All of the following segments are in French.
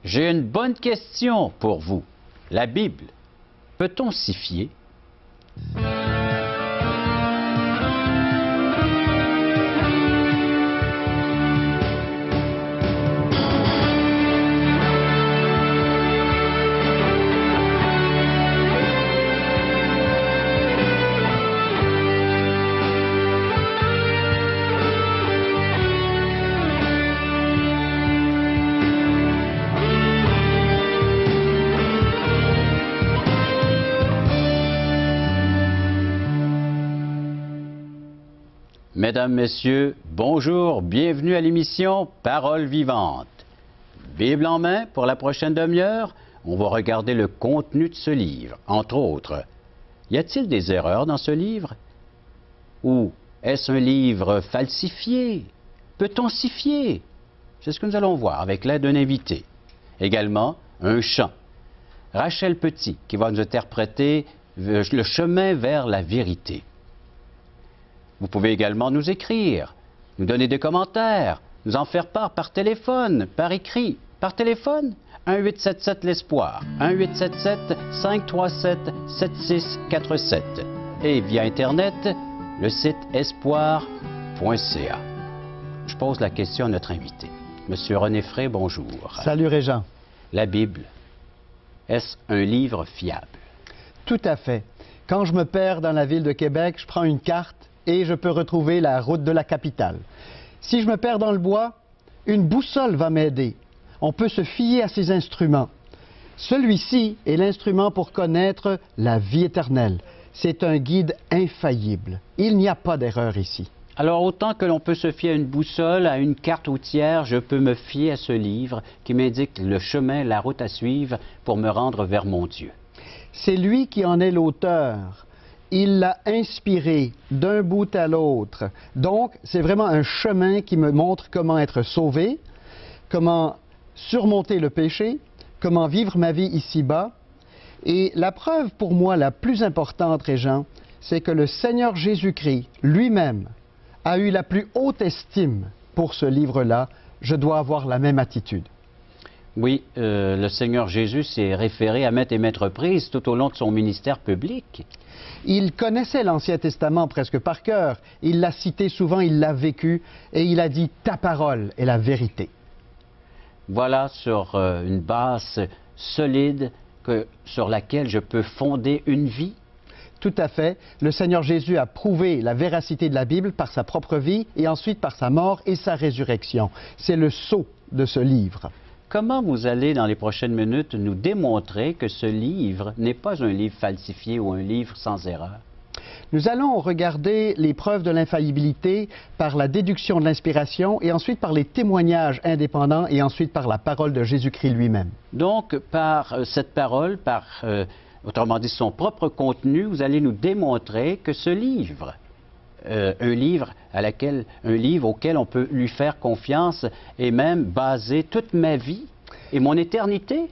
J'ai une bonne question pour vous. La Bible, peut-on s'y fier? Mesdames, Messieurs, bonjour, bienvenue à l'émission Parole vivante. Bible en main, pour la prochaine demi-heure, on va regarder le contenu de ce livre. Entre autres, y a-t-il des erreurs dans ce livre? Ou est-ce un livre falsifié? Peut-on s'y fier? C'est ce que nous allons voir avec l'aide d'un invité. Également, un chant. Rachel Petit, qui va nous interpréter le chemin vers la vérité. Vous pouvez également nous écrire, nous donner des commentaires, nous en faire part par téléphone, par écrit. Par téléphone, 1-877 l'Espoir, 1-877-537-7647. Et via Internet, le site espoir.ca. Je pose la question à notre invité. Monsieur René Frey, bonjour. Salut Régent. La Bible, est-ce un livre fiable? Tout à fait. Quand je me perds dans la ville de Québec, je prends une carte et je peux retrouver la route de la capitale. Si je me perds dans le bois, une boussole va m'aider. On peut se fier à ces instruments. Celui-ci est l'instrument pour connaître la vie éternelle. C'est un guide infaillible. Il n'y a pas d'erreur ici. Alors, autant que l'on peut se fier à une boussole, à une carte routière, je peux me fier à ce livre qui m'indique le chemin, la route à suivre pour me rendre vers mon Dieu. C'est lui qui en est l'auteur. Il l'a inspiré d'un bout à l'autre. Donc, c'est vraiment un chemin qui me montre comment être sauvé, comment surmonter le péché, comment vivre ma vie ici-bas. Et la preuve pour moi la plus importante, Régent, c'est que le Seigneur Jésus-Christ lui-même a eu la plus haute estime pour ce livre-là. Je dois avoir la même attitude. Oui, le Seigneur Jésus s'est référé à maintes et maintes reprises tout au long de son ministère public. Il connaissait l'Ancien Testament presque par cœur. Il l'a cité souvent, il l'a vécu, et il a dit « Ta parole est la vérité ». Voilà sur une base solide sur laquelle je peux fonder une vie. Tout à fait. Le Seigneur Jésus a prouvé la véracité de la Bible par sa propre vie et ensuite par sa mort et sa résurrection. C'est le sceau de ce livre. Comment vous allez, dans les prochaines minutes, nous démontrer que ce livre n'est pas un livre falsifié ou un livre sans erreur? Nous allons regarder les preuves de l'infaillibilité par la déduction de l'inspiration et ensuite par les témoignages indépendants et ensuite par la parole de Jésus-Christ lui-même. Donc, par cette parole, autrement dit son propre contenu, vous allez nous démontrer que ce livre, un livre auquel on peut lui faire confiance et même baser toute ma vie et mon éternité.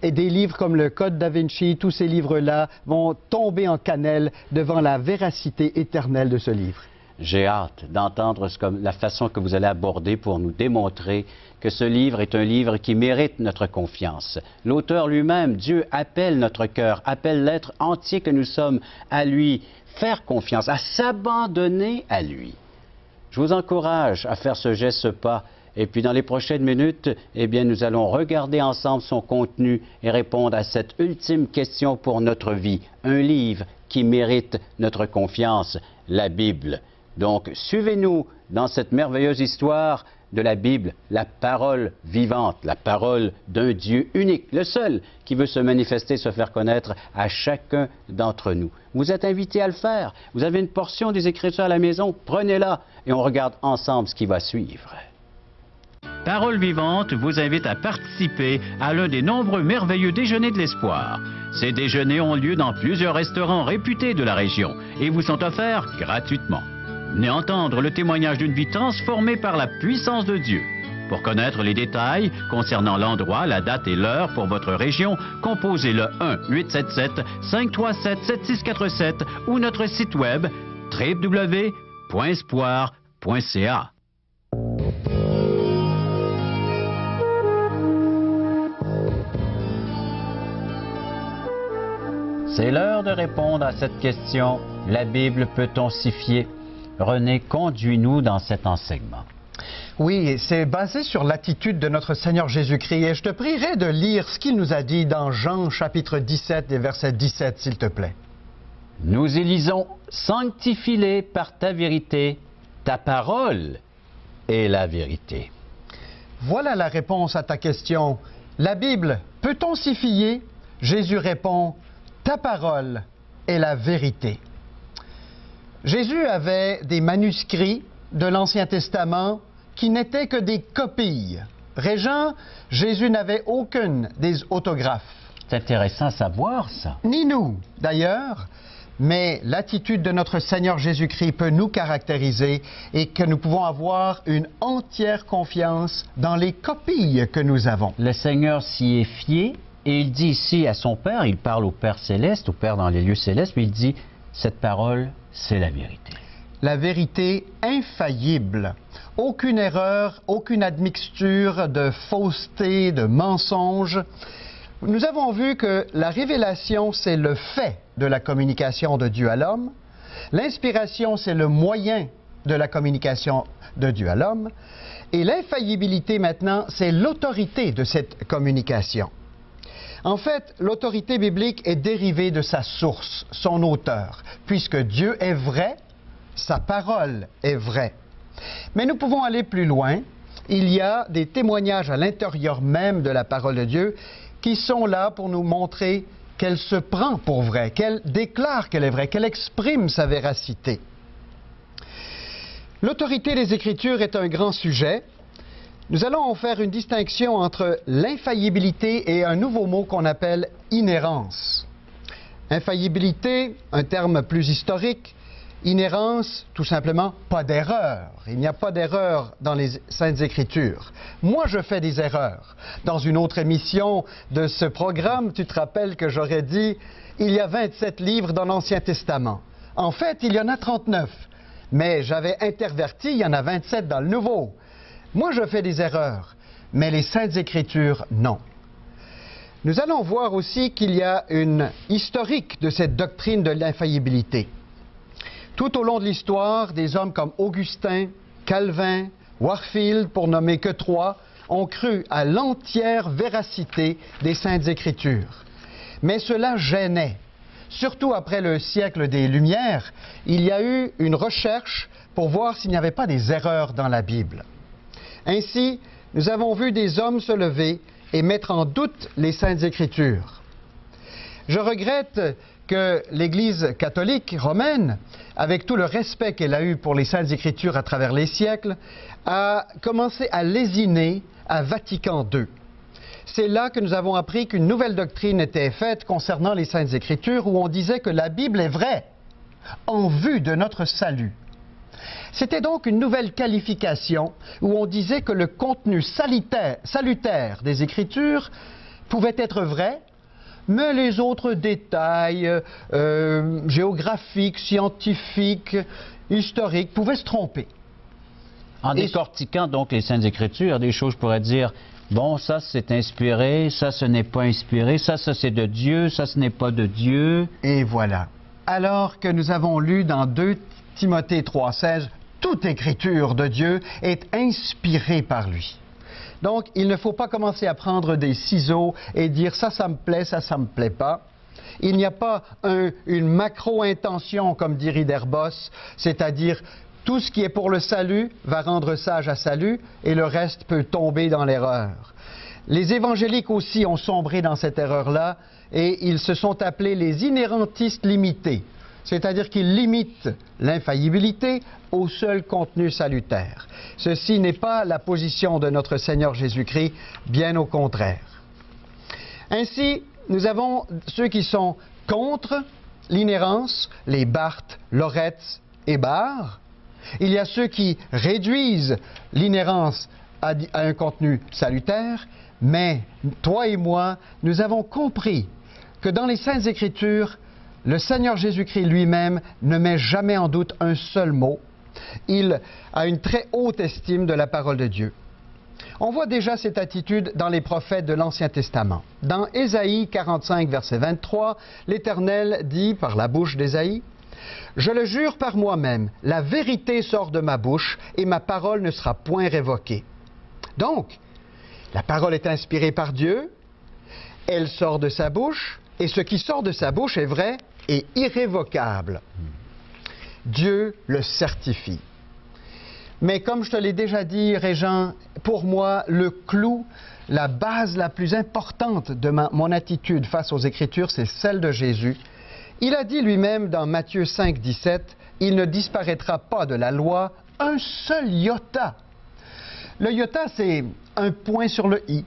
Et des livres comme le Code da Vinci, tous ces livres-là vont tomber en cannelle devant la véracité éternelle de ce livre. J'ai hâte d'entendre la façon que vous allez aborder pour nous démontrer que ce livre est un livre qui mérite notre confiance. L'auteur lui-même, Dieu, appelle notre cœur, appelle l'être entier que nous sommes à lui faire confiance, à s'abandonner à lui. Je vous encourage à faire ce geste, ce pas. Et puis dans les prochaines minutes, eh bien, nous allons regarder ensemble son contenu et répondre à cette ultime question pour notre vie. Un livre qui mérite notre confiance, la Bible. Donc, suivez-nous dans cette merveilleuse histoire de la Bible, la parole vivante, la parole d'un Dieu unique, le seul qui veut se manifester, se faire connaître à chacun d'entre nous. Vous êtes invités à le faire. Vous avez une portion des Écritures à la maison, prenez-la et on regarde ensemble ce qui va suivre. Parole vivante vous invite à participer à l'un des nombreux merveilleux déjeuners de l'espoir. Ces déjeuners ont lieu dans plusieurs restaurants réputés de la région et vous sont offerts gratuitement. Venez entendre le témoignage d'une vie transformée par la puissance de Dieu. Pour connaître les détails concernant l'endroit, la date et l'heure pour votre région, composez le 1-877-537-7647 ou notre site web www.espoir.ca. C'est l'heure de répondre à cette question. La Bible peut-on s'y fier? René, conduis-nous dans cet enseignement. Oui, c'est basé sur l'attitude de notre Seigneur Jésus-Christ. Et je te prierai de lire ce qu'il nous a dit dans Jean chapitre 17 et verset 17, s'il te plaît. Nous y lisons « Sanctifie-les par ta vérité, ta parole est la vérité. » Voilà la réponse à ta question. La Bible, peut-on s'y fier? Jésus répond, ta parole est la vérité. Jésus avait des manuscrits de l'Ancien Testament qui n'étaient que des copies. Régent, Jésus n'avait aucune des autographes. C'est intéressant à savoir, ça. Ni nous, d'ailleurs, mais l'attitude de notre Seigneur Jésus-Christ peut nous caractériser et que nous pouvons avoir une entière confiance dans les copies que nous avons. Le Seigneur s'y est fié et il dit ici à son Père, il parle au Père céleste, au Père dans les lieux célestes, mais il dit, cette parole, c'est la vérité. La vérité infaillible. Aucune erreur, aucune admixture de fausseté, de mensonge. Nous avons vu que la révélation, c'est le fait de la communication de Dieu à l'homme. L'inspiration, c'est le moyen de la communication de Dieu à l'homme. Et l'infaillibilité, maintenant, c'est l'autorité de cette communication. En fait, l'autorité biblique est dérivée de sa source, son auteur. Puisque Dieu est vrai, sa parole est vraie. Mais nous pouvons aller plus loin. Il y a des témoignages à l'intérieur même de la parole de Dieu qui sont là pour nous montrer qu'elle se prend pour vraie, qu'elle déclare qu'elle est vraie, qu'elle exprime sa véracité. L'autorité des Écritures est un grand sujet. Nous allons en faire une distinction entre l'infaillibilité et un nouveau mot qu'on appelle inhérence. Infaillibilité, un terme plus historique. Inhérence, tout simplement, pas d'erreur. Il n'y a pas d'erreur dans les Saintes Écritures. Moi, je fais des erreurs. Dans une autre émission de ce programme, tu te rappelles que j'aurais dit « Il y a 27 livres dans l'Ancien Testament ». En fait, il y en a 39. Mais j'avais interverti, il y en a 27 dans le Nouveau. Moi, je fais des erreurs. Mais les Saintes Écritures, non. Nous allons voir aussi qu'il y a une historique de cette doctrine de l'infaillibilité. Tout au long de l'histoire, des hommes comme Augustin, Calvin, Warfield, pour nommer que 3, ont cru à l'entière véracité des Saintes Écritures. Mais cela gênait. Surtout après le siècle des Lumières, il y a eu une recherche pour voir s'il n'y avait pas des erreurs dans la Bible. Ainsi, nous avons vu des hommes se lever et mettre en doute les Saintes Écritures. Je regrette que l'Église catholique romaine, avec tout le respect qu'elle a eu pour les Saintes Écritures à travers les siècles, a commencé à lésiner à Vatican II. C'est là que nous avons appris qu'une nouvelle doctrine était faite concernant les Saintes Écritures où on disait que la Bible est vraie en vue de notre salut. C'était donc une nouvelle qualification où on disait que le contenu salutaire des Écritures pouvait être vrai, mais les autres détails géographiques, scientifiques, historiques pouvaient se tromper. En décortiquant donc les Saintes Écritures, des choses je pourrais dire, bon, ça c'est inspiré, ça ce n'est pas inspiré, ça c'est de Dieu, ça ce n'est pas de Dieu. Et voilà. Alors que nous avons lu dans 2 Timothée 3,16, toute écriture de Dieu est inspirée par lui. Donc, il ne faut pas commencer à prendre des ciseaux et dire ça me plaît, ça me plaît pas. Il n'y a pas une macro-intention, comme dit Riderbos, c'est-à-dire tout ce qui est pour le salut va rendre sage à salut et le reste peut tomber dans l'erreur. Les évangéliques aussi ont sombré dans cette erreur-là et ils se sont appelés les inhérentistes limités. C'est-à-dire qu'ils limitent l'infaillibilité au seul contenu salutaire. Ceci n'est pas la position de notre Seigneur Jésus-Christ, bien au contraire. Ainsi, nous avons ceux qui sont contre l'inhérence, les Barth, Loretz et Barr. Il y a ceux qui réduisent l'inhérence à un contenu salutaire, mais toi et moi, nous avons compris que dans les Saintes Écritures, le Seigneur Jésus-Christ lui-même ne met jamais en doute un seul mot. Il a une très haute estime de la parole de Dieu. On voit déjà cette attitude dans les prophètes de l'Ancien Testament. Dans Ésaïe 45, verset 23, l'Éternel dit par la bouche d'Ésaïe, « Je le jure par moi-même, la vérité sort de ma bouche et ma parole ne sera point révoquée. » Donc, la parole est inspirée par Dieu, elle sort de sa bouche, et ce qui sort de sa bouche est vrai et irrévocable. Dieu le certifie. Mais comme je te l'ai déjà dit, Régent, pour moi, le clou, la base la plus importante de mon attitude face aux Écritures, c'est celle de Jésus. Il a dit lui-même dans Matthieu 5, 17, « Il ne disparaîtra pas de la loi un seul iota. » Le iota, c'est un point sur le i.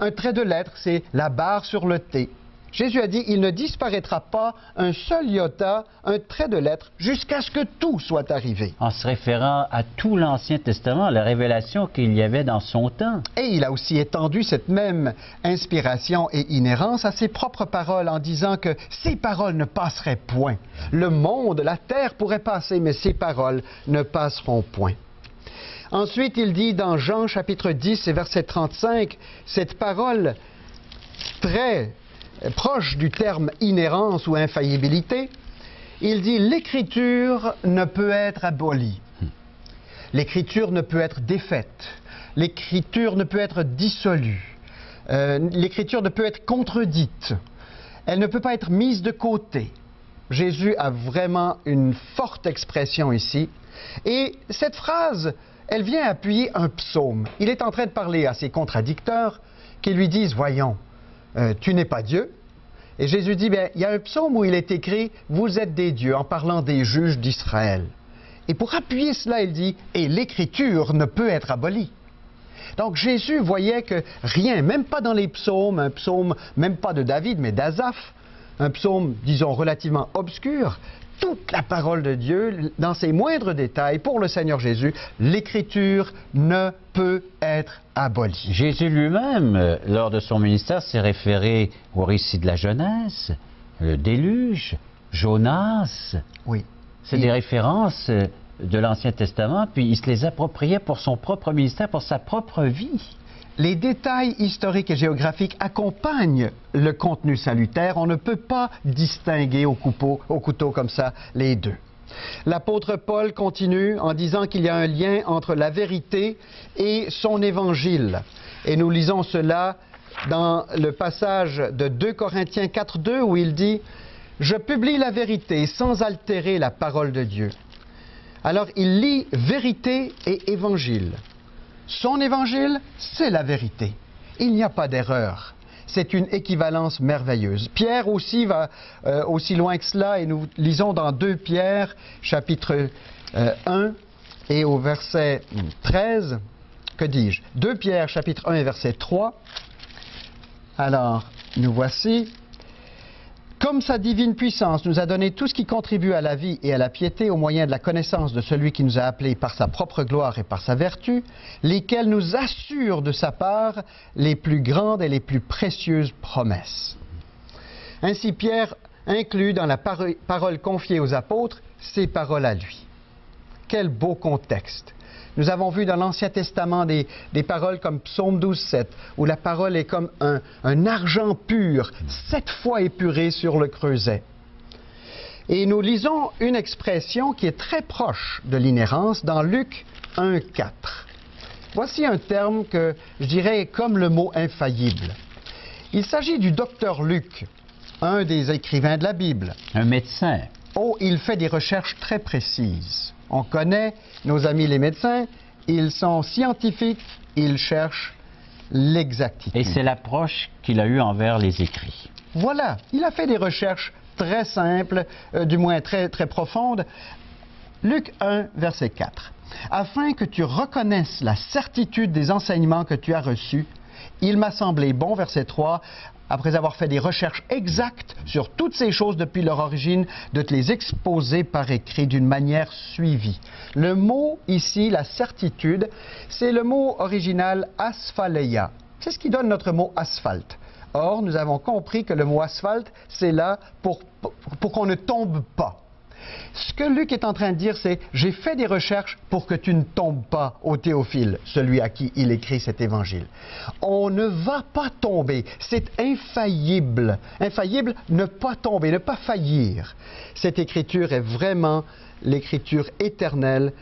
Un trait de lettre, c'est la barre sur le t. Jésus a dit, il ne disparaîtra pas un seul iota, un trait de lettre, jusqu'à ce que tout soit arrivé. En se référant à tout l'Ancien Testament, la révélation qu'il y avait dans son temps. Et il a aussi étendu cette même inspiration et inhérence à ses propres paroles en disant que ses paroles ne passeraient point. Le monde, la terre pourrait passer, mais ses paroles ne passeront point. Ensuite, il dit dans Jean chapitre 10 et verset 35, cette parole très proche du terme inhérence ou infaillibilité, il dit « L'Écriture ne peut être abolie. L'Écriture ne peut être défaite. L'Écriture ne peut être dissolue. L'Écriture ne peut être contredite. Elle ne peut pas être mise de côté. » Jésus a vraiment une forte expression ici. Et cette phrase, elle vient appuyer un psaume. Il est en train de parler à ses contradicteurs qui lui disent « Voyons, tu n'es pas Dieu. » Et Jésus dit, bien, il y a un psaume où il est écrit, vous êtes des dieux, en parlant des juges d'Israël. Et pour appuyer cela, il dit, et l'Écriture ne peut être abolie. Donc Jésus voyait que rien, même pas dans les psaumes, un psaume même pas de David, mais d'Asaph, un psaume, disons, relativement obscur, toute la parole de Dieu, dans ses moindres détails, pour le Seigneur Jésus, l'Écriture ne peut être abolie. Jésus lui-même, lors de son ministère, s'est référé au récit de la Genèse, le déluge, Jonas. Oui. C'est des références de l'Ancien Testament, puis il se les appropriait pour son propre ministère, pour sa propre vie. Les détails historiques et géographiques accompagnent le contenu salutaire. On ne peut pas distinguer au couteau comme ça les deux. L'apôtre Paul continue en disant qu'il y a un lien entre la vérité et son évangile. Et nous lisons cela dans le passage de 2 Corinthiens 4.2 où il dit « Je publie la vérité sans altérer la parole de Dieu. » Alors il lie vérité et évangile. Son évangile, c'est la vérité. Il n'y a pas d'erreur. C'est une équivalence merveilleuse. Pierre aussi va aussi loin que cela et nous lisons dans 2 Pierre, chapitre 1 et au verset 13, que dis-je? 2 Pierre, chapitre 1 et verset 3. Alors, nous voici. Comme sa divine puissance nous a donné tout ce qui contribue à la vie et à la piété au moyen de la connaissance de celui qui nous a appelés par sa propre gloire et par sa vertu, lesquels nous assurent de sa part les plus grandes et les plus précieuses promesses. Ainsi, Pierre inclut dans la parole confiée aux apôtres ces paroles à lui. Quel beau contexte! Nous avons vu dans l'Ancien Testament des paroles comme Psaume 12.7, où la parole est comme un argent pur, 7 fois épuré sur le creuset. Et nous lisons une expression qui est très proche de l'inhérence dans Luc 1.4. Voici un terme que je dirais comme le mot infaillible. Il s'agit du docteur Luc, un des écrivains de la Bible. Un médecin. Oh, il fait des recherches très précises. On connaît nos amis les médecins, ils sont scientifiques, ils cherchent l'exactitude. Et c'est l'approche qu'il a eue envers les écrits. Voilà, il a fait des recherches très simples, du moins très, très profondes. Luc 1, verset 4. Afin que tu reconnaisses la certitude des enseignements que tu as reçus, il m'a semblé bon, verset 3, après avoir fait des recherches exactes sur toutes ces choses depuis leur origine, de te les exposer par écrit d'une manière suivie. Le mot ici, la certitude, c'est le mot original asphaleia. C'est ce qui donne notre mot asphalte. Or, nous avons compris que le mot asphalte, c'est là pour qu'on ne tombe pas. Ce que Luc est en train de dire, c'est « J'ai fait des recherches pour que tu ne tombes pas au Théophile, celui à qui il écrit cet évangile. » On ne va pas tomber, c'est infaillible. Infaillible, ne pas tomber, ne pas faillir. Cette écriture est vraiment l'écriture éternelle.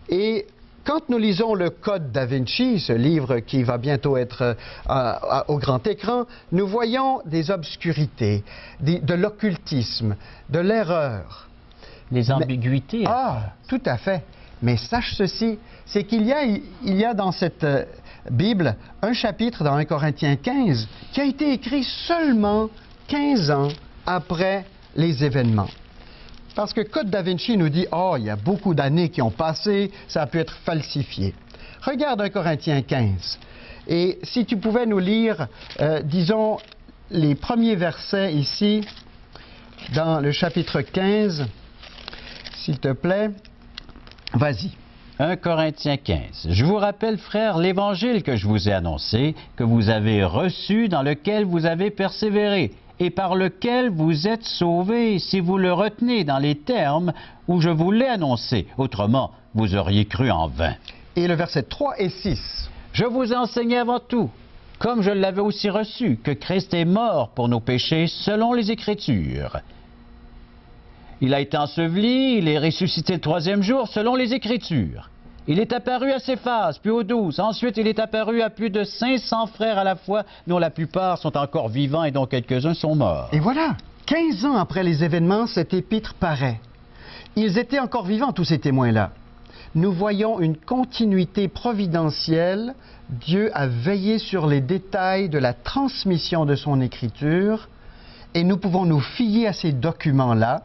Et quand nous lisons le Code da Vinci, ce livre qui va bientôt être au grand écran, nous voyons des obscurités, de l'occultisme, de l'erreur. Les ambiguïtés. Tout à fait. Mais sache ceci, c'est qu'il y a dans cette Bible un chapitre dans 1 Corinthiens 15 qui a été écrit seulement 15 ans après les événements. Parce que Code da Vinci nous dit « Oh, il y a beaucoup d'années qui ont passé, ça a pu être falsifié. » Regarde 1 Corinthiens 15. Et si tu pouvais nous lire, disons, les premiers versets ici, dans le chapitre 15, s'il te plaît, vas-y. 1 Corinthiens 15. Je vous rappelle, frères, l'évangile que je vous ai annoncé, que vous avez reçu, dans lequel vous avez persévéré, et par lequel vous êtes sauvés, si vous le retenez dans les termes où je vous l'ai annoncé. Autrement, vous auriez cru en vain. Et le verset 3 et 6. Je vous ai enseigné avant tout, comme je l'avais aussi reçu, que Christ est mort pour nos péchés selon les Écritures. Il a été enseveli, il est ressuscité le 3e jour selon les Écritures. Il est apparu à Céphas, puis aux 12. Ensuite, il est apparu à plus de 500 frères à la fois, dont la plupart sont encore vivants et dont quelques-uns sont morts. Et voilà, 15 ans après les événements, cet épître paraît. Ils étaient encore vivants, tous ces témoins-là. Nous voyons une continuité providentielle. Dieu a veillé sur les détails de la transmission de son écriture et nous pouvons nous fier à ces documents-là.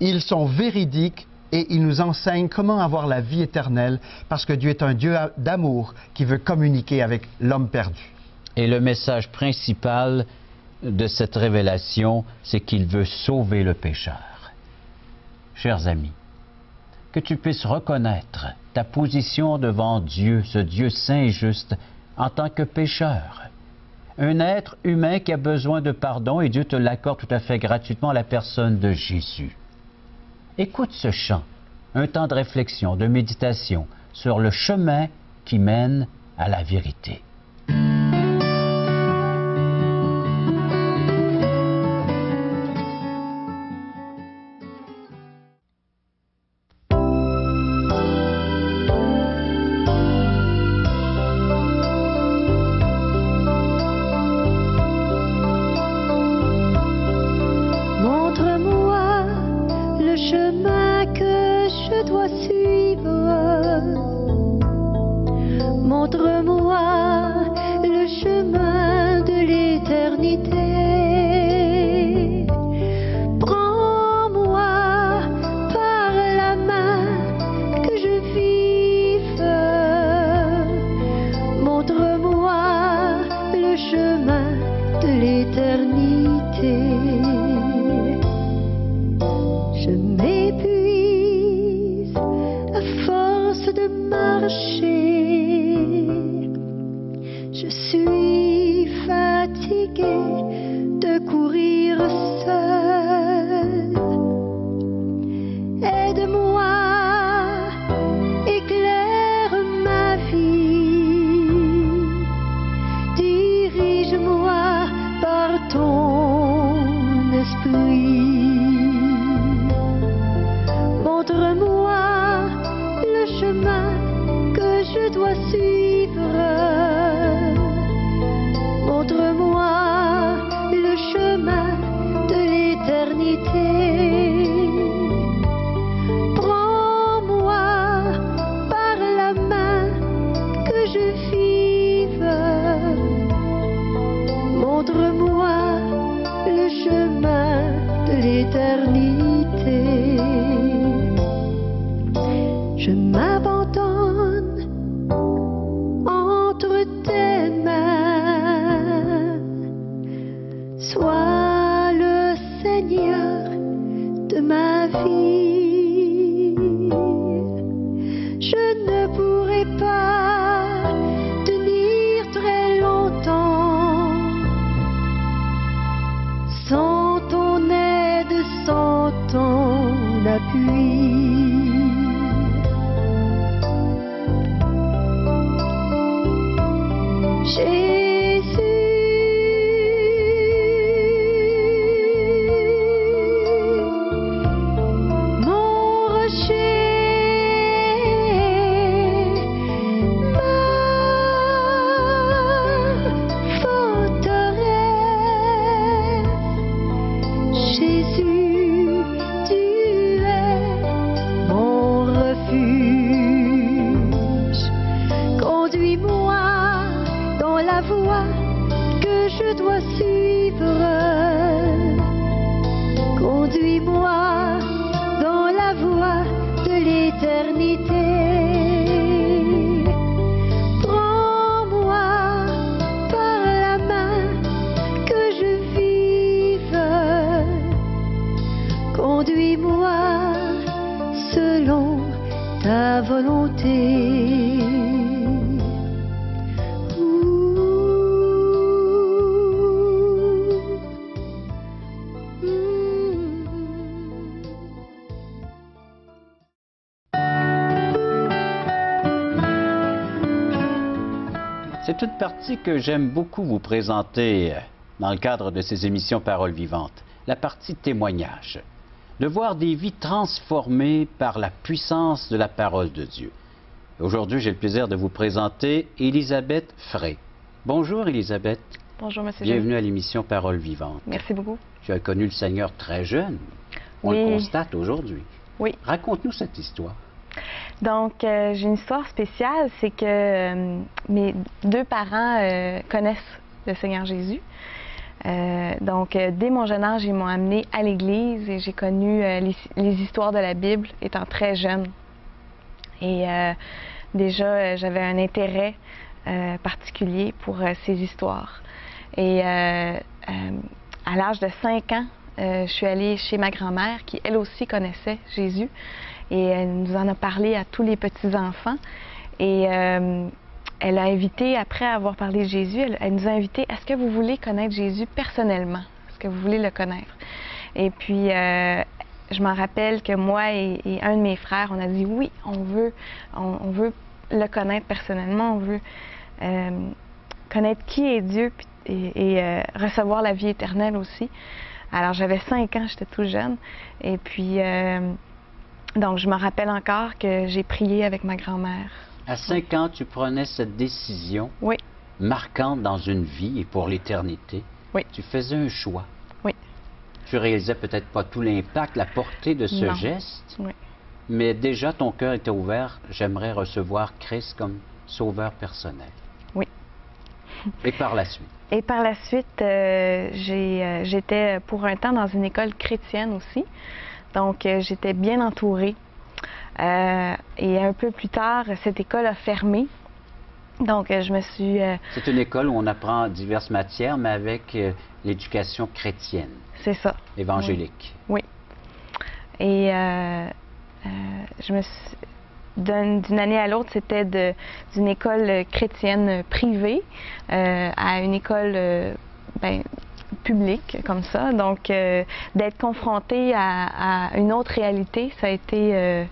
Ils sont véridiques et ils nous enseignent comment avoir la vie éternelle parce que Dieu est un Dieu d'amour qui veut communiquer avec l'homme perdu. Et le message principal de cette révélation, c'est qu'il veut sauver le pécheur. Chers amis, que tu puisses reconnaître ta position devant Dieu, ce Dieu saint et juste, en tant que pécheur. Un être humain qui a besoin de pardon et Dieu te l'accorde tout à fait gratuitement à la personne de Jésus. Écoute ce chant, un temps de réflexion, de méditation sur le chemin qui mène à la vérité. Montre-moi le chemin de l'éternité. Prends-moi par la main que je vive. Montre-moi le chemin de l'éternité. Je m'épuise à force de marcher. Je suis fatiguée de courir seule. Aide-moi, éclaire ma vie. Dirige-moi par ton esprit. Montre-moi le chemin que je dois suivre. Montre-moi le chemin de l'éternité. Prends-moi par la main que je vive. Montre-moi le chemin de l'éternité. Je m'abandonne entre tes mains. Sois le Seigneur je dois suivre. Conduis-moi dans la voie de l'éternité. Prends-moi par la main que je vive. Conduis-moi selon ta volonté. C'est une partie que j'aime beaucoup vous présenter dans le cadre de ces émissions Paroles vivantes, la partie témoignage. De voir des vies transformées par la puissance de la parole de Dieu. Aujourd'hui, j'ai le plaisir de vous présenter Élisabeth Frey. Bonjour Élisabeth. Bonjour Monsieur. Bienvenue à l'émission Paroles vivantes. Merci beaucoup. Tu as connu le Seigneur très jeune. On Oui. le constate aujourd'hui. Oui. Raconte-nous cette histoire. Donc, j'ai une histoire spéciale, c'est que mes deux parents connaissent le Seigneur Jésus. Donc, dès mon jeune âge, ils m'ont amené à l'Église et j'ai connu les histoires de la Bible étant très jeune. Et déjà, j'avais un intérêt particulier pour ces histoires. Et à l'âge de 5 ans, je suis allée chez ma grand-mère qui, elle aussi, connaissait Jésus. Et elle nous en a parlé à tous les petits-enfants. Et elle a invité, après avoir parlé de Jésus, elle nous a invités, est-ce que vous voulez connaître Jésus personnellement? Est-ce que vous voulez le connaître? Et puis, je m'en rappelle que moi et un de mes frères, on a dit oui, on veut le connaître personnellement, on veut connaître qui est Dieu et recevoir la vie éternelle aussi. Alors, j'avais 5 ans, j'étais tout jeune. Et puis, donc, je me rappelle encore que j'ai prié avec ma grand-mère. À 5 ans, tu prenais cette décision Oui. marquante dans une vie et pour l'éternité. Oui. Tu faisais un choix. Oui. Tu réalisais peut-être pas tout l'impact, la portée de ce Non. geste, Oui. mais déjà ton cœur était ouvert. J'aimerais recevoir Christ comme sauveur personnel. Oui. Et par la suite? Et par la suite, j'étais pour un temps dans une école chrétienne aussi. Donc, j'étais bien entourée. Et un peu plus tard, cette école a fermé. Donc, je me suis... C'est une école où on apprend diverses matières, mais avec l'éducation chrétienne, C'est ça. évangélique. Oui. Et je me suis... D'une année à l'autre, c'était d'une école chrétienne privée à une école publique, comme ça. Donc, d'être confrontée à une autre réalité, ça a été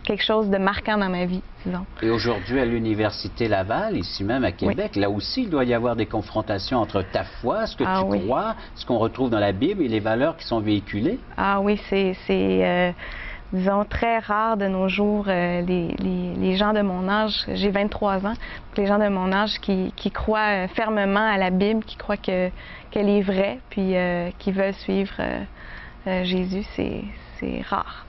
quelque chose de marquant dans ma vie, disons. Et aujourd'hui, à l'Université Laval, ici même à Québec, là aussi, il doit y avoir des confrontations entre ta foi, ce que tu crois, ce qu'on retrouve dans la Bible et les valeurs qui sont véhiculées. Ah oui, c'est disons, très rare de nos jours, les gens de mon âge, j'ai 23 ans, donc les gens de mon âge qui croient fermement à la Bible, qui croient qu'elle est vraie, puis qui veulent suivre Jésus, c'est rare.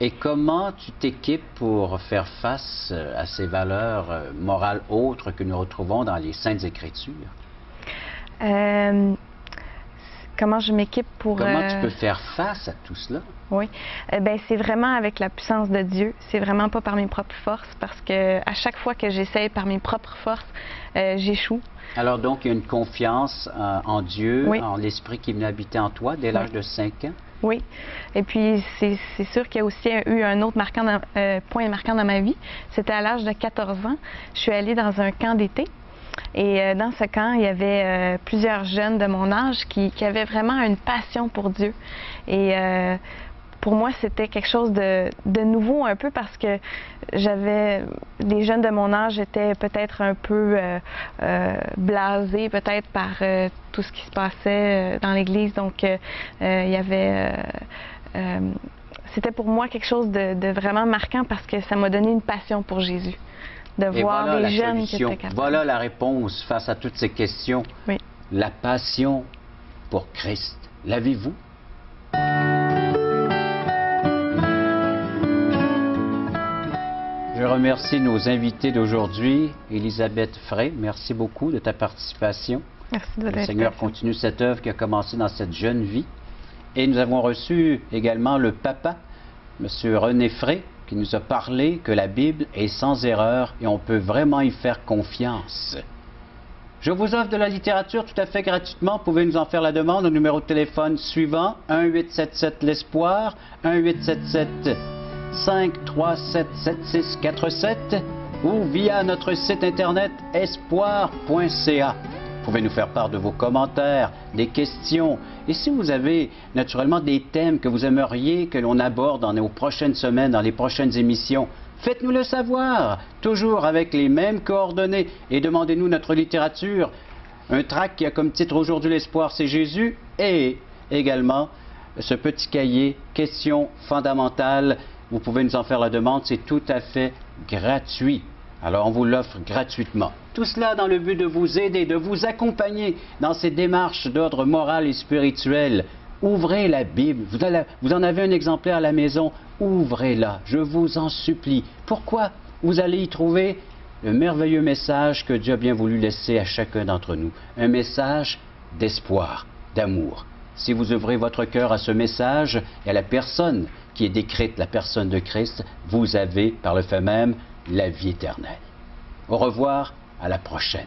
Et comment tu t'équipes pour faire face à ces valeurs morales autres que nous retrouvons dans les Saintes Écritures? Comment je m'équipe pour... Comment tu peux faire face à tout cela? Oui, c'est vraiment avec la puissance de Dieu. C'est vraiment pas par mes propres forces, parce que à chaque fois que j'essaye par mes propres forces, j'échoue. Alors donc, il y a une confiance en Dieu, Oui. en l'Esprit qui est venu habiter en toi dès l'âge de 5 ans? Oui, et puis c'est sûr qu'il y a aussi eu un autre point marquant dans ma vie. C'était à l'âge de 14 ans. Je suis allée dans un camp d'été. Et dans ce camp, il y avait plusieurs jeunes de mon âge qui avaient vraiment une passion pour Dieu. Et pour moi, c'était quelque chose de nouveau un peu parce que les jeunes de mon âge étaient peut-être un peu blasés peut-être par tout ce qui se passait dans l'Église. Donc, il y avait... c'était pour moi quelque chose de vraiment marquant parce que ça m'a donné une passion pour Jésus. De Et voir voilà les la jeunes qui solution. étaient capables. Voilà la réponse face à toutes ces questions. Oui. La passion pour Christ. L'avez-vous? Je remercie nos invités d'aujourd'hui. Élisabeth Frey, merci beaucoup de ta participation. Merci de votre Le Seigneur invitation. continue cette œuvre qui a commencé dans cette jeune vie. Et nous avons reçu également le papa, M. René Frey, qui nous a parlé que la Bible est sans erreur et on peut vraiment y faire confiance. Je vous offre de la littérature tout à fait gratuitement. Vous pouvez nous en faire la demande au numéro de téléphone suivant, 1-877-l'Espoir, 1-877-537-7647 ou via notre site internet espoir.ca. Vous pouvez nous faire part de vos commentaires, des questions. Et si vous avez naturellement des thèmes que vous aimeriez que l'on aborde dans nos prochaines semaines, dans les prochaines émissions, faites-nous le savoir, toujours avec les mêmes coordonnées. Et demandez-nous notre littérature. Un tract qui a comme titre aujourd'hui l'espoir, c'est Jésus. Et également ce petit cahier, questions fondamentales. Vous pouvez nous en faire la demande, c'est tout à fait gratuit. Alors on vous l'offre gratuitement. Tout cela dans le but de vous aider, de vous accompagner dans ces démarches d'ordre moral et spirituel. Ouvrez la Bible. Vous en avez un exemplaire à la maison. Ouvrez-la. Je vous en supplie. Pourquoi? Vous allez y trouver le merveilleux message que Dieu a bien voulu laisser à chacun d'entre nous. Un message d'espoir, d'amour. Si vous ouvrez votre cœur à ce message et à la personne qui est décrite, la personne de Christ, vous avez, par le fait même, la vie éternelle. Au revoir, à la prochaine.